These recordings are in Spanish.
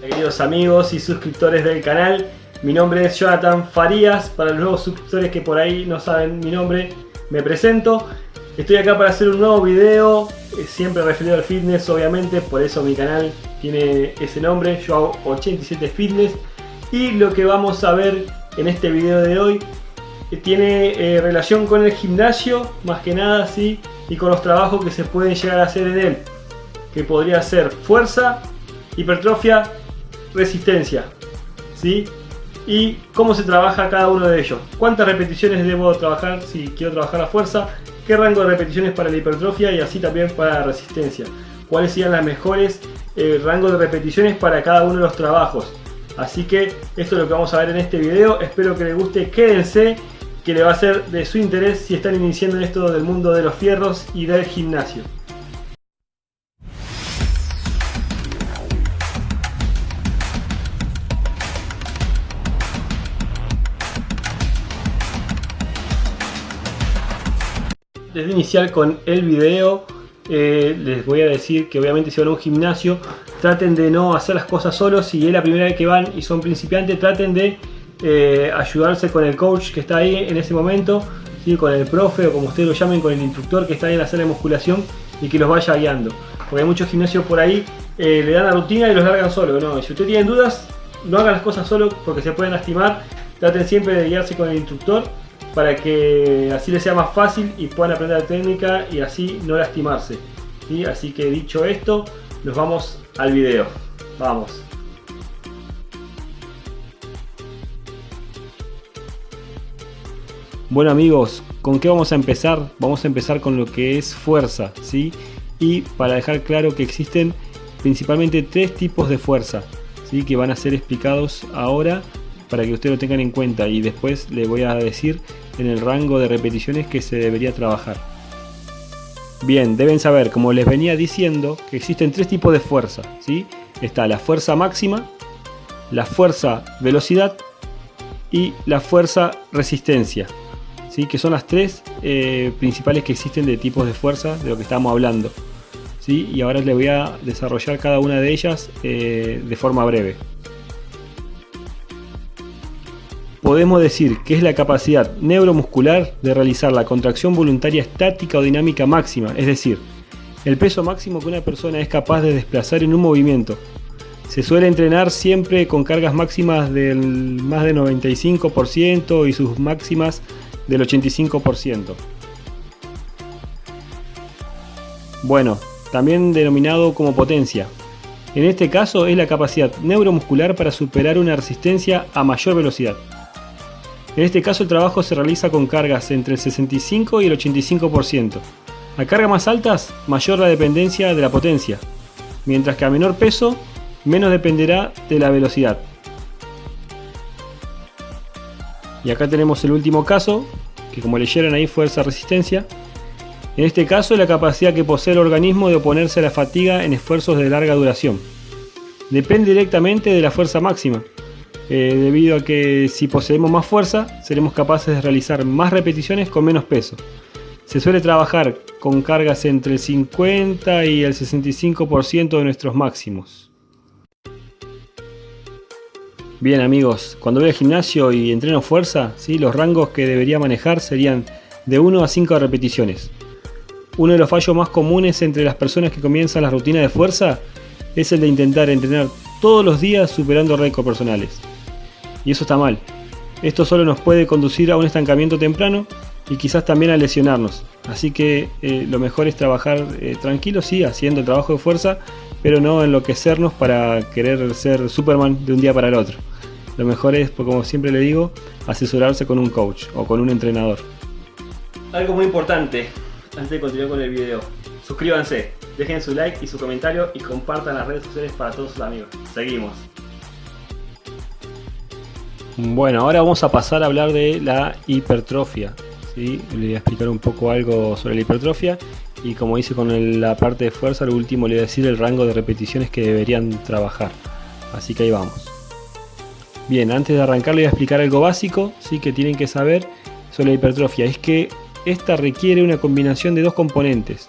Queridos amigos y suscriptores del canal, mi nombre es Jonathan Farías. Para los nuevos suscriptores que por ahí no saben mi nombre, me presento. Estoy acá para hacer un nuevo video, siempre referido al fitness, obviamente, por eso mi canal tiene ese nombre. Yo hago 87 Fitness y lo que vamos a ver en este video de hoy tiene relación con el gimnasio, más que nada, ¿sí? Y con los trabajos que se pueden llegar a hacer en él, que podría ser fuerza, hipertrofia, resistencia, ¿sí? Y cómo se trabaja cada uno de ellos. ¿Cuántas repeticiones debo trabajar si quiero trabajar la fuerza? ¿Qué rango de repeticiones para la hipertrofia y así también para la resistencia? ¿Cuáles serían las mejores rangos de repeticiones para cada uno de los trabajos? Así que esto es lo que vamos a ver en este video. Espero que les guste, quédense, que le va a ser de su interés si están iniciando en esto del mundo de los fierros y del gimnasio. Antes de iniciar con el video, les voy a decir que obviamente si van a un gimnasio, traten de no hacer las cosas solos. Si es la primera vez que van y son principiantes, traten de ayudarse con el coach que está ahí en ese momento, ¿sí? Con el profe o como ustedes lo llamen, con el instructor que está ahí en la sala de musculación y que los vaya guiando. Porque hay muchos gimnasios por ahí, le dan la rutina y los largan solo. No, si ustedes tienen dudas, no hagan las cosas solo porque se pueden lastimar. Traten siempre de guiarse con el instructor, para que así les sea más fácil y puedan aprender la técnica y así no lastimarse, ¿sí? Así que dicho esto, nos vamos al video. Vamos. Bueno amigos, ¿con qué vamos a empezar? Vamos a empezar con lo que es fuerza, ¿sí? Y para dejar claro que existen principalmente tres tipos de fuerza, ¿sí? Que van a ser explicados ahora, para que ustedes lo tengan en cuenta, y después les voy a decir en el rango de repeticiones que se debería trabajar. Bien, deben saber, como les venía diciendo, que existen tres tipos de fuerza, ¿sí? Está la fuerza máxima, la fuerza velocidad y la fuerza resistencia, ¿sí? Que son las tres principales que existen de tipos de fuerza de lo que estamos hablando, ¿sí? Y ahora les voy a desarrollar cada una de ellas de forma breve. Podemos decir que es la capacidad neuromuscular de realizar la contracción voluntaria estática o dinámica máxima, es decir, el peso máximo que una persona es capaz de desplazar en un movimiento. Se suele entrenar siempre con cargas máximas del más de 95% y sus máximas del 85%. Bueno, también denominado como potencia. En este caso es la capacidad neuromuscular para superar una resistencia a mayor velocidad. En este caso el trabajo se realiza con cargas entre el 65 y el 85%. A cargas más altas, mayor la dependencia de la potencia, mientras que a menor peso, menos dependerá de la velocidad. Y acá tenemos el último caso, que como leyeron ahí, fuerza-resistencia. En este caso es la capacidad que posee el organismo de oponerse a la fatiga en esfuerzos de larga duración. Depende directamente de la fuerza máxima. Debido a que si poseemos más fuerza, seremos capaces de realizar más repeticiones con menos peso. Se suele trabajar con cargas entre el 50 y el 65% de nuestros máximos. Bien amigos, cuando voy al gimnasio y entreno fuerza, ¿sí? Los rangos que debería manejar serían de 1 a 5 repeticiones. Uno de los fallos más comunes entre las personas que comienzan la rutina de fuerza es el de intentar entrenar todos los días superando récords personales. Y eso está mal. Esto solo nos puede conducir a un estancamiento temprano y quizás también a lesionarnos. Así que lo mejor es trabajar tranquilo, sí, haciendo el trabajo de fuerza, pero no enloquecernos para querer ser Superman de un día para el otro. Lo mejor es, como siempre le digo, asesorarse con un coach o con un entrenador. Algo muy importante antes de continuar con el video: suscríbanse, dejen su like y su comentario y compartan las redes sociales para todos sus amigos. Seguimos. Bueno, ahora vamos a pasar a hablar de la hipertrofia, ¿sí? Le voy a explicar un poco algo sobre la hipertrofia y, como hice con la parte de fuerza, lo último le voy a decir el rango de repeticiones que deberían trabajar. Así que ahí vamos. Bien, antes de arrancar le voy a explicar algo básico, ¿sí? Que tienen que saber sobre la hipertrofia. Es que esta requiere una combinación de dos componentes: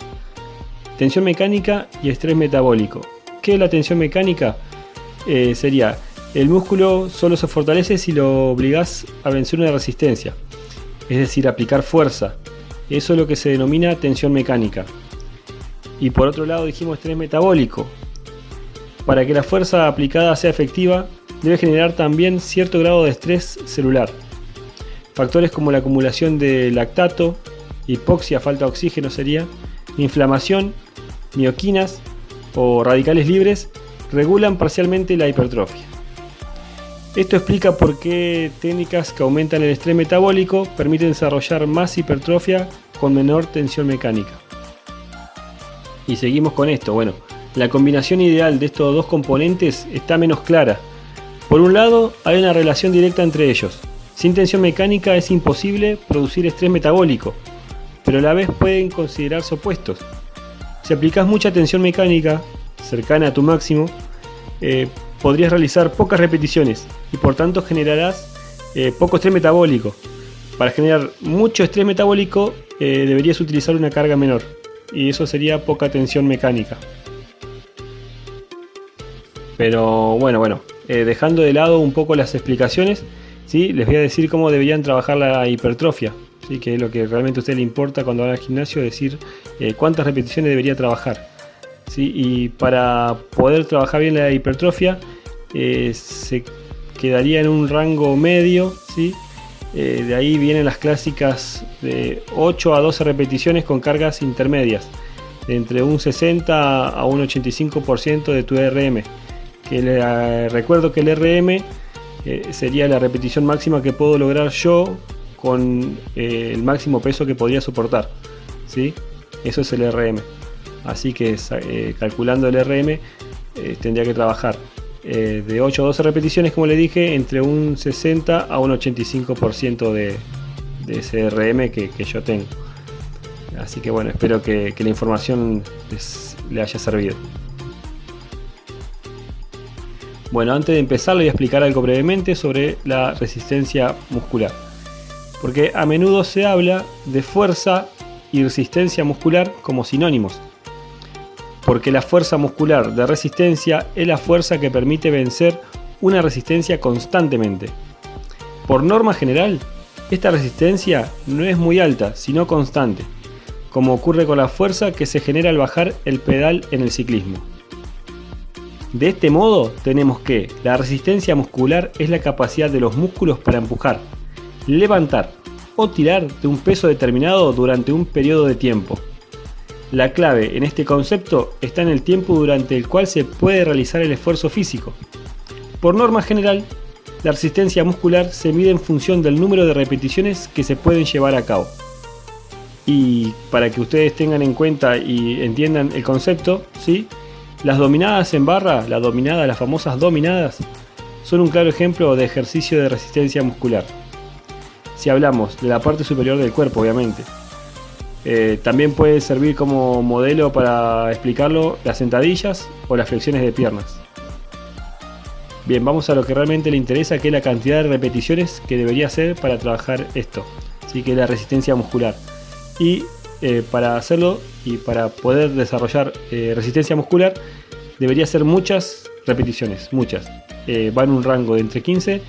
tensión mecánica y estrés metabólico. ¿Qué es la tensión mecánica? sería: el músculo solo se fortalece si lo obligás a vencer una resistencia, es decir, aplicar fuerza. Eso es lo que se denomina tensión mecánica. Y por otro lado dijimos estrés metabólico. Para que la fuerza aplicada sea efectiva, debe generar también cierto grado de estrés celular. Factores como la acumulación de lactato, hipoxia, falta de oxígeno sería, inflamación, mioquinas o radicales libres regulan parcialmente la hipertrofia. Esto explica por qué técnicas que aumentan el estrés metabólico permiten desarrollar más hipertrofia con menor tensión mecánica. Y seguimos con esto. Bueno, la combinación ideal de estos dos componentes está menos clara. Por un lado, hay una relación directa entre ellos. Sin tensión mecánica es imposible producir estrés metabólico, pero a la vez pueden considerarse opuestos. Si aplicas mucha tensión mecánica, cercana a tu máximo, podrías realizar pocas repeticiones y por tanto generarás poco estrés metabólico. Para generar mucho estrés metabólico deberías utilizar una carga menor, y eso sería poca tensión mecánica. Pero bueno, dejando de lado un poco las explicaciones, ¿sí? Les voy a decir cómo deberían trabajar la hipertrofia, ¿sí? Que es lo que realmente a usted le importa cuando va al gimnasio, decir cuántas repeticiones debería trabajar, ¿sí? Y para poder trabajar bien la hipertrofia se quedaría en un rango medio, ¿sí? De ahí vienen las clásicas de 8 a 12 repeticiones con cargas intermedias, de entre un 60 a un 85% de tu RM. Que recuerdo que el RM sería la repetición máxima que puedo lograr yo con el máximo peso que podría soportar, ¿sí? Eso es el RM. Así que calculando el RM tendría que trabajar de 8 a 12 repeticiones, como le dije, entre un 60 a un 85% de ese RM que yo tengo. Así que bueno, espero que la información le haya servido. Bueno, antes de empezar le voy a explicar algo brevemente sobre la resistencia muscular, porque a menudo se habla de fuerza y resistencia muscular como sinónimos, porque la fuerza muscular de resistencia es la fuerza que permite vencer una resistencia constantemente. Por norma general, esta resistencia no es muy alta, sino constante, como ocurre con la fuerza que se genera al bajar el pedal en el ciclismo. De este modo, tenemos que la resistencia muscular es la capacidad de los músculos para empujar, levantar o tirar de un peso determinado durante un periodo de tiempo. La clave en este concepto está en el tiempo durante el cual se puede realizar el esfuerzo físico. Por norma general, la resistencia muscular se mide en función del número de repeticiones que se pueden llevar a cabo. Y para que ustedes tengan en cuenta y entiendan el concepto, ¿sí? Las dominadas en barra, las famosas dominadas, son un claro ejemplo de ejercicio de resistencia muscular. Si hablamos de la parte superior del cuerpo, obviamente. También puede servir como modelo para explicarlo las sentadillas o las flexiones de piernas. Bien, vamos a lo que realmente le interesa, que es la cantidad de repeticiones que debería hacer para trabajar esto, ¿sí? Que es la resistencia muscular. Y para hacerlo y para poder desarrollar resistencia muscular debería hacer muchas repeticiones, muchas. Va en un rango de entre 15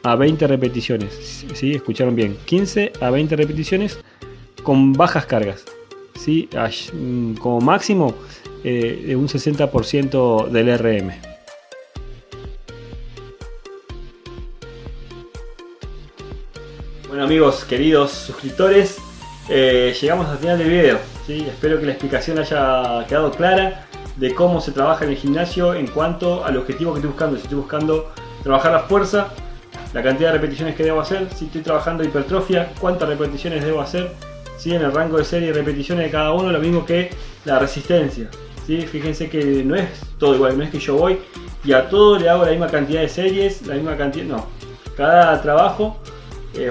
a 20 repeticiones, ¿sí? Escucharon bien, 15 a 20 repeticiones con bajas cargas, ¿sí? Como máximo de un 60% del RM. Bueno amigos, queridos suscriptores, llegamos al final del video, ¿sí? Espero que la explicación haya quedado clara de cómo se trabaja en el gimnasio en cuanto al objetivo que estoy buscando. Si estoy buscando trabajar la fuerza, la cantidad de repeticiones que debo hacer. Si estoy trabajando hipertrofia, cuántas repeticiones debo hacer, ¿sí? En el rango de serie y repeticiones de cada uno, lo mismo que la resistencia, ¿sí? Fíjense que no es todo igual, no es que yo voy y a todo le hago la misma cantidad de series, la misma cantidad, no. Cada trabajo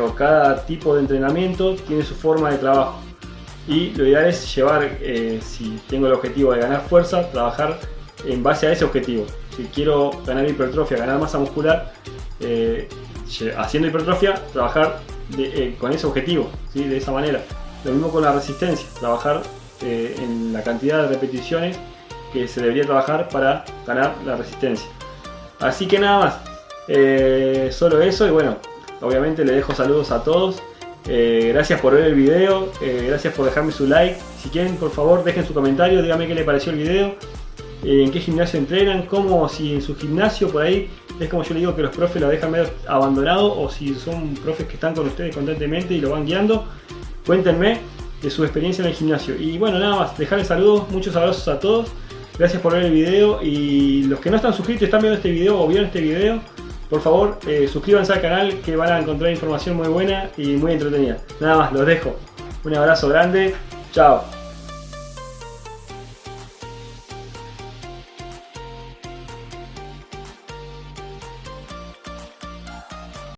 o cada tipo de entrenamiento tiene su forma de trabajo, y lo ideal es llevar, si tengo el objetivo de ganar fuerza, trabajar en base a ese objetivo. Si quiero ganar hipertrofia, ganar masa muscular, haciendo hipertrofia, trabajar con ese objetivo, ¿sí? De esa manera. Lo mismo con la resistencia, trabajar en la cantidad de repeticiones que se debería trabajar para ganar la resistencia. Así que nada más, solo eso. Y bueno, obviamente le dejo saludos a todos. Gracias por ver el video, gracias por dejarme su like. Si quieren, por favor, dejen su comentario, díganme qué les pareció el video, en qué gimnasio entrenan, cómo, si en su gimnasio por ahí es como yo le digo que los profes lo dejan medio abandonado, o si son profes que están con ustedes constantemente y lo van guiando. Cuéntenme de su experiencia en el gimnasio. Y bueno, nada más, dejarles saludos, muchos abrazos a todos. Gracias por ver el video, y los que no están suscritos y están viendo este video o vieron este video, por favor, suscríbanse al canal, que van a encontrar información muy buena y muy entretenida. Nada más, los dejo. Un abrazo grande. Chao.